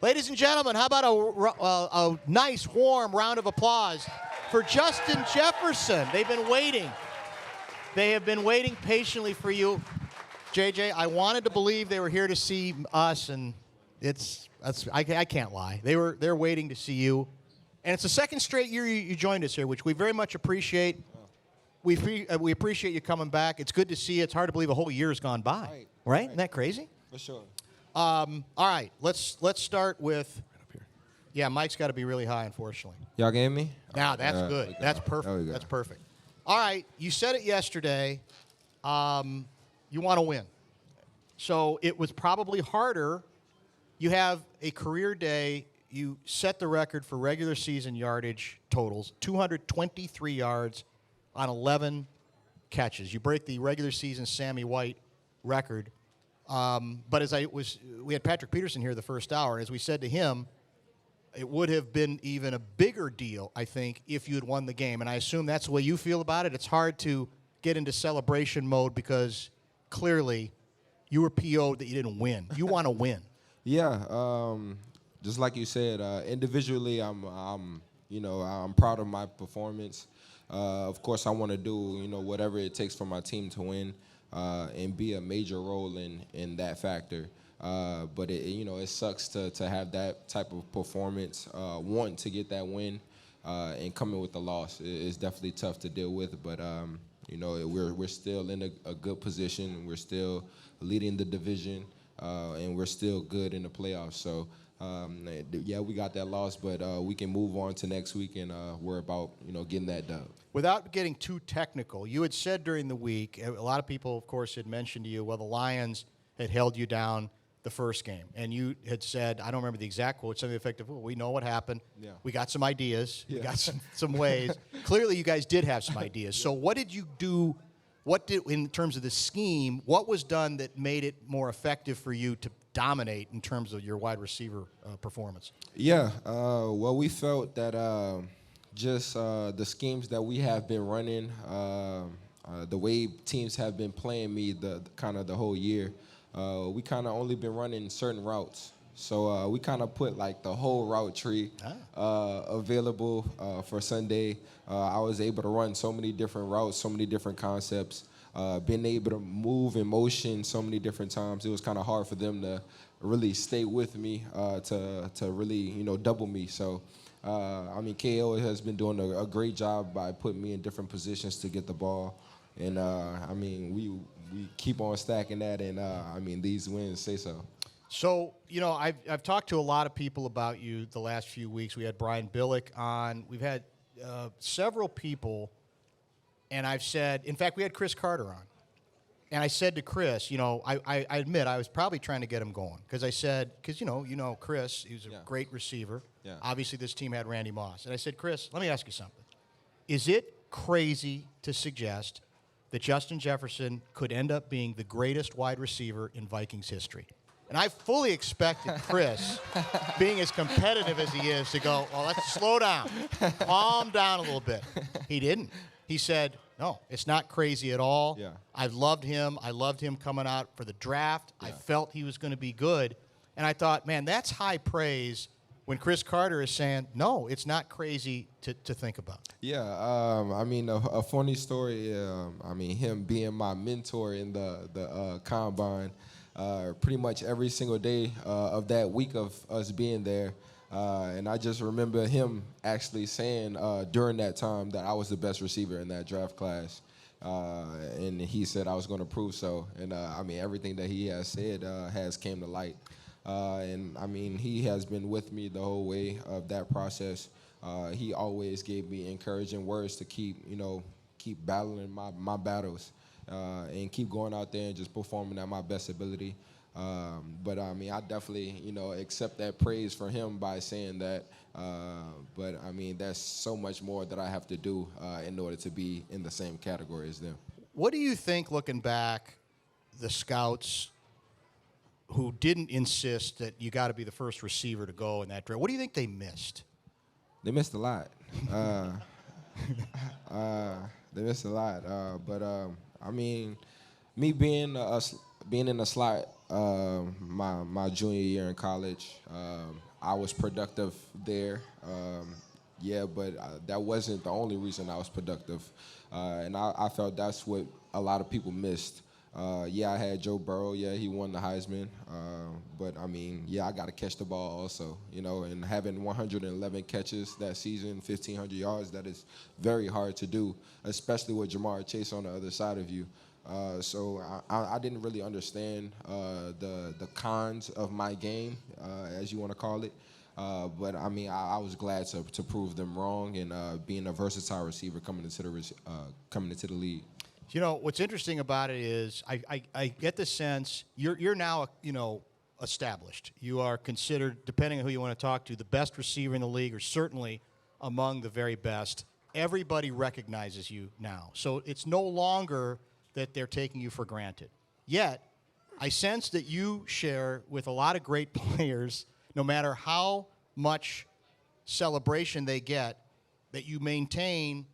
Ladies and gentlemen, how about a nice, warm round of applause for Justin Jefferson? They've been waiting. They have been waiting patiently for you. JJ, I wanted to believe they were here to see us, and I can't lie. They're waiting to see you. And it's the second straight year you joined us here, which we very much appreciate. We appreciate you coming back. It's good to see you. It's hard to believe a whole year has gone by. Right? Isn't that crazy? For sure. All right, let's start with. Yeah, Mike's got to be really high, unfortunately. Y'all getting me? Now that's good. That's perfect. That's perfect. All right, you said it yesterday. You want to win, so it was probably harder. You have a career day. You set the record for regular season yardage totals: 223 yards on 11 catches. You break the regular season Sammy White record. But we had Patrick Peterson here the first hour, and as we said to him, it would have been even a bigger deal, I think, if you had won the game. And I assume that's the way you feel about it. It's hard to get into celebration mode because clearly you were PO'd that you didn't win. You want to win. Yeah, just like you said, individually, I'm proud of my performance. Of course, I want to do, whatever it takes for my team to win. And be a major role in that factor. But it sucks to have that type of performance, want to get that win, and coming with the loss. It's definitely tough to deal with. But we're still in a good position. We're still leading the division, and we're still good in the playoffs. So we got that loss, but we can move on to next week and worry about getting that done. Without getting too technical, you had said during the week, a lot of people, of course, had mentioned to you, well, the Lions had held you down the first game. And you had said, I don't remember the exact quote, something effective, well, we know what happened. Yeah. We got some ideas. Yeah. We got some ways. Clearly, you guys did have some ideas. So what did you do, in terms of the scheme, what was done that made it more effective for you to dominate in terms of your wide receiver performance? Yeah, we felt that just the schemes that we have been running, the way teams have been playing me the whole year, we kind of only been running certain routes. So we kind of put like the whole route tree available for Sunday. I was able to run so many different routes, so many different concepts, being able to move in motion so many different times. It was kind of hard for them to really stay with me to really, double me. So, KO has been doing a great job by putting me in different positions to get the ball. And, we keep on stacking that, and, these wins say so. So, I've talked to a lot of people about you the last few weeks. We had Brian Billick on. We've had several people, and I've said, in fact, we had Cris Carter on. And I said to Cris, I admit I was probably trying to get him going. Because I said, Cris, he was a great receiver. Yeah. Obviously, this team had Randy Moss. And I said, Cris, let me ask you something. Is it crazy to suggest that Justin Jefferson could end up being the greatest wide receiver in Vikings history? And I fully expected Cris, being as competitive as he is, to go, well, let's slow down, calm down a little bit. He didn't. He said, no, it's not crazy at all. Yeah. I've loved him. I loved him coming out for the draft. Yeah. I felt he was going to be good. And I thought, man, that's high praise when Cris Carter is saying, no, it's not crazy to think about. Yeah, a funny story, him being my mentor in the combine, pretty much every single day of that week of us being there. And I just remember him actually saying during that time that I was the best receiver in that draft class. And he said I was going to prove so. And, everything that he has said has came to light. He has been with me the whole way of that process. He always gave me encouraging words to keep battling my battles and keep going out there and just performing at my best ability. I definitely, accept that praise for him by saying that. There's so much more that I have to do in order to be in the same category as them. What do you think, looking back, the scouts who didn't insist that you got to be the first receiver to go in that draft, what do you think they missed? They missed a lot. They missed a lot. Me being in a slot my junior year in college. I was productive there. Yeah, but that wasn't the only reason I was productive. And I felt that's what a lot of people missed. Yeah, I had Joe Burrow. Yeah, he won the Heisman. But, I mean, yeah, I got to catch the ball also, you know, and having 111 catches that season, 1,500 yards, that is very hard to do, especially with Jamar Chase on the other side of you. So I didn't really understand the cons of my game, as you want to call it. But I mean, I was glad to prove them wrong and being a versatile receiver coming into the league. You know, what's interesting about it is I get the sense you're now, you know, established. You are considered, depending on who you want to talk to, the best receiver in the league, or certainly among the very best. Everybody recognizes you now. So it's no longer that they're taking you for granted. Yet, I sense that you share with a lot of great players, no matter how much celebration they get, that you maintain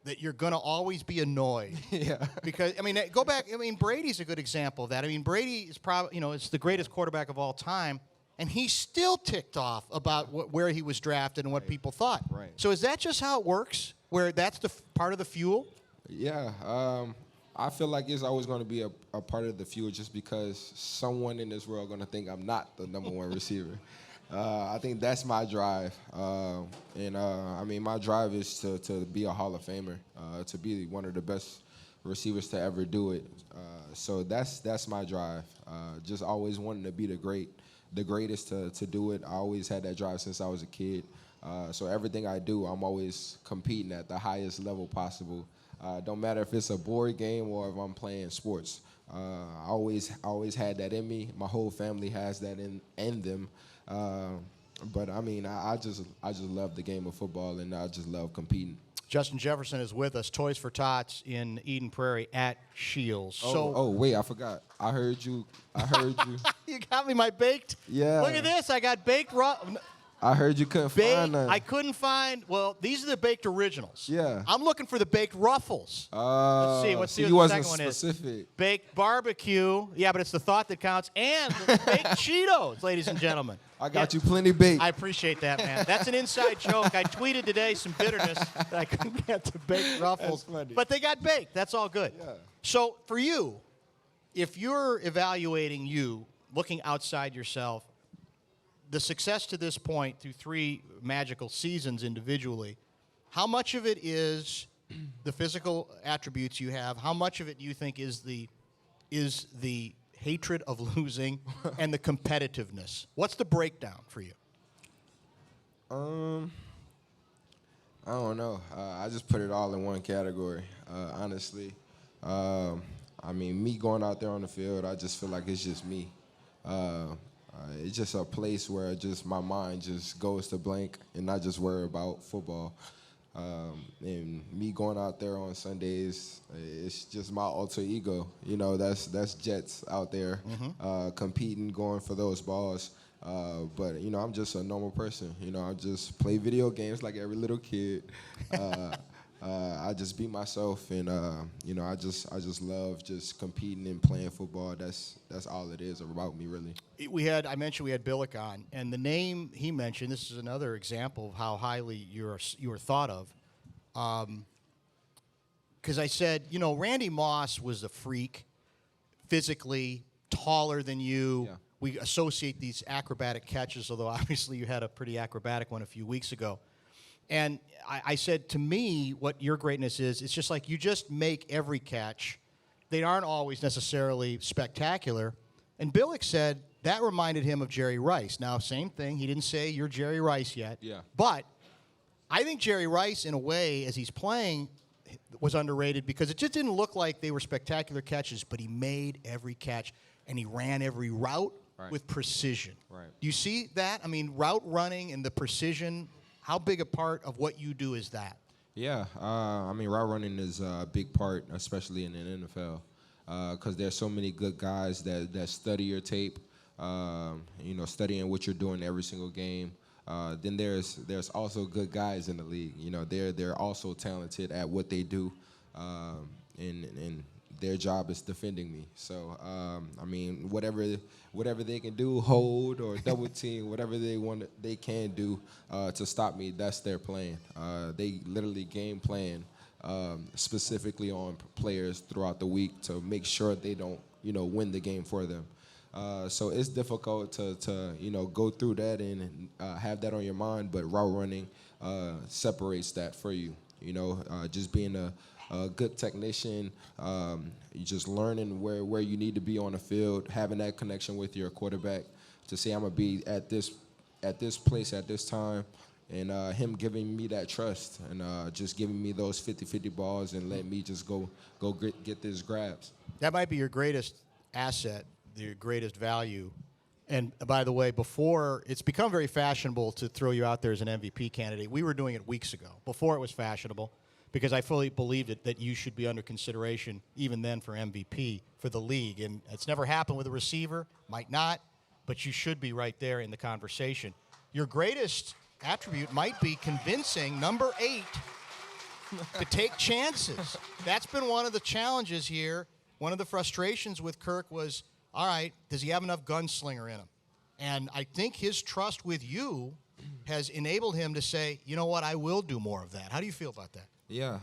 that you're going to always be annoyed. Yeah. Because, I mean, go back. I mean, Brady's a good example of that. I mean, Brady is probably, you know, is the greatest quarterback of all time, and he's still ticked off about where he was drafted and what people thought. Right. So is that just how it works, where that's the part of the fuel? Yeah. I feel like it's always going to be a part of the fuel just because someone in this world is going to think I'm not the number one receiver. I think that's my drive. I mean, my drive is to be a Hall of Famer, to be one of the best receivers to ever do it. So that's my drive. Just always wanting to be the greatest to do it. I always had that drive since I was a kid. So everything I do, I'm always competing at the highest level possible. Don't matter if it's a board game or if I'm playing sports. I always had that in me. My whole family has that in them. But I mean, I just love the game of football, and I just love competing. Justin Jefferson is with us, Toys for Tots in Eden Prairie at Scheels. Oh, wait, I forgot. I heard you. You got me my baked. Yeah. Look at this. I got baked I heard you couldn't find none. I couldn't find. Well, these are the baked originals. Yeah. I'm looking for the baked ruffles. Let's see. Let's see so what you the wasn't second one specific. is. Baked barbecue. Yeah, but it's the thought that counts. And the baked Cheetos, ladies and gentlemen. I got you plenty baked. I appreciate that, man. That's an inside joke. I tweeted today some bitterness that I couldn't get the baked ruffles. That's funny. But they got baked. That's all good. Yeah. So for you, if you're evaluating you, looking outside yourself, the success to this point through 3 magical seasons individually, how much of it is the physical attributes you have? How much of it do you think is the hatred of losing and the competitiveness? What's the breakdown for you? I don't know. I just put it all in one category, honestly. I mean, me going out there on the field, I just feel like it's just me. It's just a place where just my mind just goes to blank and I just worry about football. And me going out there on Sundays, it's just my alter ego. You know, that's Jets out there competing, going for those balls. But, you know, I'm just a normal person. You know, I just play video games like every little kid. I just be myself, and you know, I just love just competing and playing football. That's all it is about me, really. I mentioned we had Billick on, and the name he mentioned. This is another example of how highly you were thought of. Because I said, you know, Randy Moss was a freak, physically taller than you. Yeah. We associate these acrobatic catches, although obviously you had a pretty acrobatic one a few weeks ago. And I said, to me, what your greatness is, it's just like you just make every catch. They aren't always necessarily spectacular. And Billick said that reminded him of Jerry Rice. Now, same thing. He didn't say you're Jerry Rice yet. Yeah. But I think Jerry Rice, in a way, as he's playing, was underrated because it just didn't look like they were spectacular catches, but he made every catch, and he ran every route with precision. Right. Do you see that? I mean, route running and the precision, how big a part of what you do is that? Yeah, I mean, route running is a big part, especially in the NFL, because there's so many good guys that study your tape, you know, studying what you're doing every single game. Then there's also good guys in the league. You know, they're also talented at what they do, and their job is defending me. So I mean, whatever they can do, hold or double team, whatever they can do to stop me. That's their plan. They literally game plan specifically on players throughout the week to make sure they don't win the game for them. So it's difficult to go through that and have that on your mind, but route running separates that for you. Just being a good technician, you just learning where you need to be on the field, having that connection with your quarterback to say I'm gonna be at this place at this time, and him giving me that trust and just giving me those 50-50 balls and letting me just go get these grabs. That might be your greatest asset, your greatest value. And by the way, before, it's become very fashionable to throw you out there as an MVP candidate. We were doing it weeks ago, before it was fashionable, because I fully believed that you should be under consideration even then for MVP for the league. And it's never happened with a receiver, might not, but you should be right there in the conversation. Your greatest attribute might be convincing number 8 to take chances. That's been one of the challenges here. One of the frustrations with Kirk was, all right, does he have enough gunslinger in him? And I think his trust with you has enabled him to say, you know what, I will do more of that. How do you feel about that? Yeah,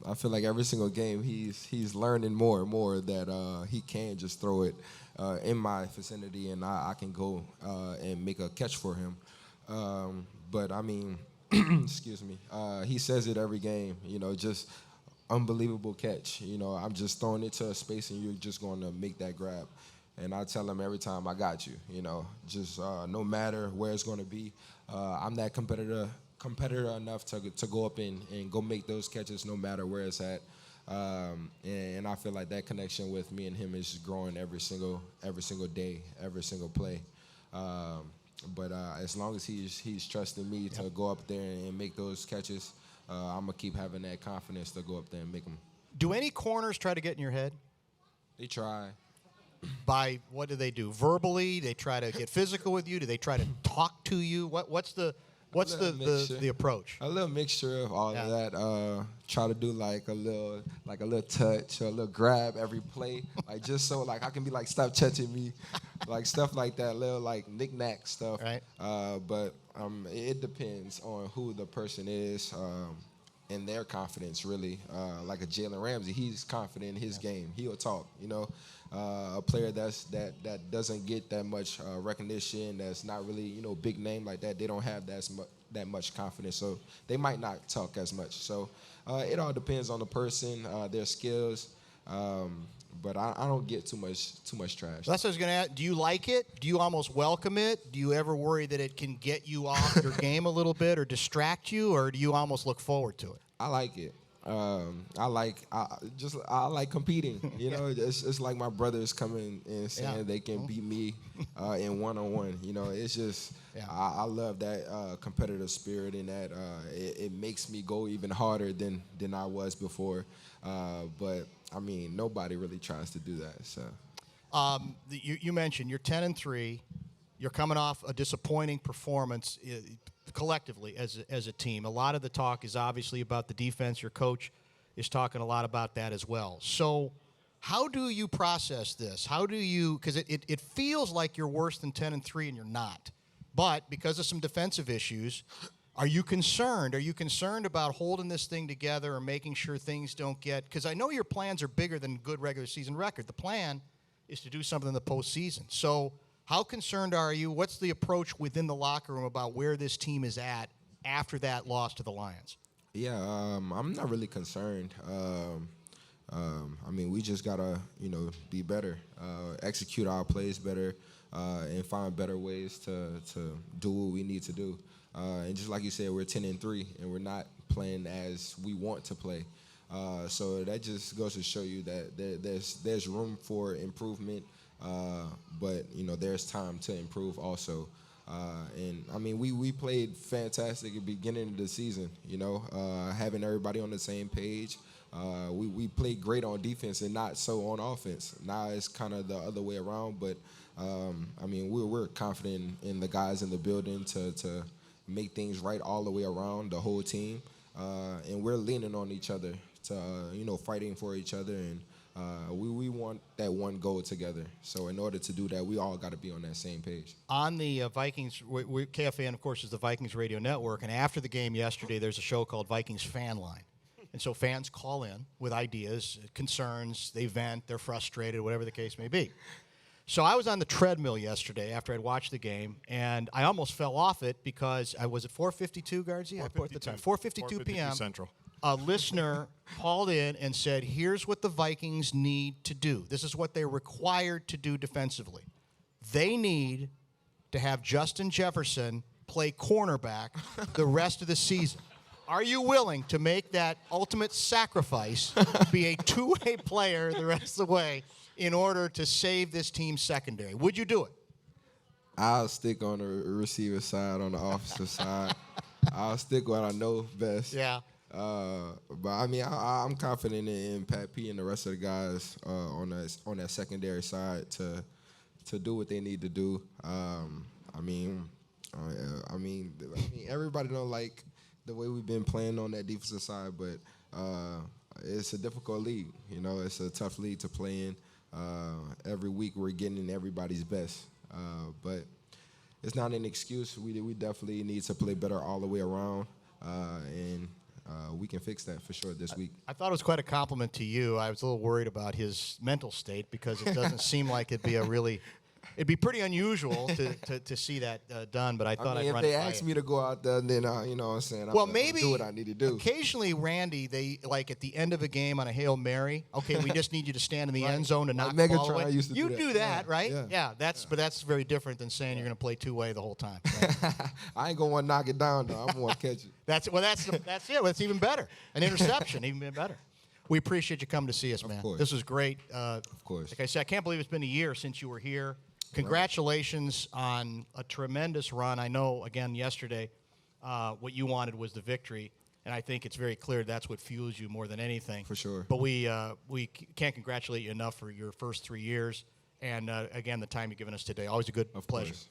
I feel like every single game he's learning more and more that he can just throw it in my vicinity and I can go and make a catch for him. But I mean, excuse me, he says it every game, just unbelievable catch. I'm just throwing it to a space and you're just going to make that grab. And I tell him every time, I got you, just no matter where it's going to be. I'm that competitor enough to go up and go make those catches no matter where it's at. And I feel like that connection with me and him is growing every single day, every single play. But as long as he's trusting me to go up there and make those catches, I'm going to keep having that confidence to go up there and make them. Do any corners try to get in your head? They try. By what do they do? Verbally? They try to get physical with you? Do they try to talk to you? What's the approach? A little mixture of all of that. Try to do like a little touch or a little grab every play, like just so like I can be like, stop touching me, like stuff like that, little like knick-knack stuff. Right. But it depends on who the person is and their confidence really. Like a Jalen Ramsey, he's confident in his game. He'll talk. A player that doesn't get that much recognition, that's not really big name like that, they don't have that much confidence, so they might not talk as much. So it all depends on the person, their skills. But I don't get too much trash. That's what I was going to ask. Do you like it? Do you almost welcome it? Do you ever worry that it can get you off your game a little bit or distract you, or do you almost look forward to it? I like it. I like competing. It's like my brothers coming and saying they can beat me in one-on-one. It's just I love that competitive spirit, and that it makes me go even harder than I was before. But I mean, nobody really tries to do that. So you mentioned you're 10-3. You're coming off a disappointing performance collectively as a team. A lot of the talk is obviously about the defense. Your coach is talking a lot about that as well. So how do you process this? How do you, because it feels like you're worse than 10-3 and you're not. But because of some defensive issues, are you concerned? Are you concerned about holding this thing together or making sure things don't get, because I know your plans are bigger than good regular season record. The plan is to do something in the postseason. So how concerned are you? What's the approach within the locker room about where this team is at after that loss to the Lions? Yeah, I'm not really concerned. I mean, we just gotta, be better, execute our plays better, and find better ways to do what we need to do. And just like you said, we're 10-3, and we're not playing as we want to play. So that just goes to show you that there's room for improvement. But there's time to improve also. And I mean, we played fantastic at the beginning of the season. Having everybody on the same page. We played great on defense and not so on offense. Now it's kind of the other way around. But I mean, we're confident in the guys in the building to make things right all the way around, the whole team. And we're leaning on each other to fighting for each other and we want that one goal together. So in order to do that, we all got to be on that same page. On the Vikings, KFAN, of course, is the Vikings radio network, and after the game yesterday, there's a show called Vikings Fan Line. And so fans call in with ideas, concerns, they vent, they're frustrated, whatever the case may be. So I was on the treadmill yesterday after I'd watched the game, and I almost fell off it because I was at 4:52, Guardsy? 4:52 p.m. Central. A listener called in and said, here's what the Vikings need to do. This is what they're required to do defensively. They need to have Justin Jefferson play cornerback the rest of the season. Are you willing to make that ultimate sacrifice, be a two-way player the rest of the way in order to save this team's secondary? Would you do it? I'll stick on the receiver side, on the offensive side. I'll stick what I know best. Yeah. But I mean, I'm confident in Pat P and the rest of the guys on that secondary side to do what they need to do. I mean, everybody don't like the way we've been playing on that defensive side, but it's a difficult league. You know, it's a tough league to play in. Every week we're getting in everybody's best, but it's not an excuse. We definitely need to play better all the way around, and we can fix that for sure this week. I thought it was quite a compliment to you. I was a little worried about his mental state because it doesn't seem like it'd be pretty unusual to see that done, but I thought I'd run it by if they ask me to go out there, then you know what I'm saying, well, I'll maybe do what I need to do. Occasionally, Randy, they like at the end of a game on a Hail Mary, okay, we just need you to stand in the end zone to knock the ball away. Used to you do that, right? Yeah. But that's very different than saying you're going to play two-way the whole time. Right? I ain't gonna want to knock it down though. I'm gonna catch it. That's it. Well, that's even better. An interception, even better. We appreciate you coming to see us, man. Of course. This was great. Of course. Like I said, I can't believe it's been a year since you were here. Congratulations on a tremendous run. I know, again, yesterday, what you wanted was the victory, and I think it's very clear that's what fuels you more than anything. For sure. But we can't congratulate you enough for your first 3 years, and, again, the time you've given us today. Always a good pleasure. Course.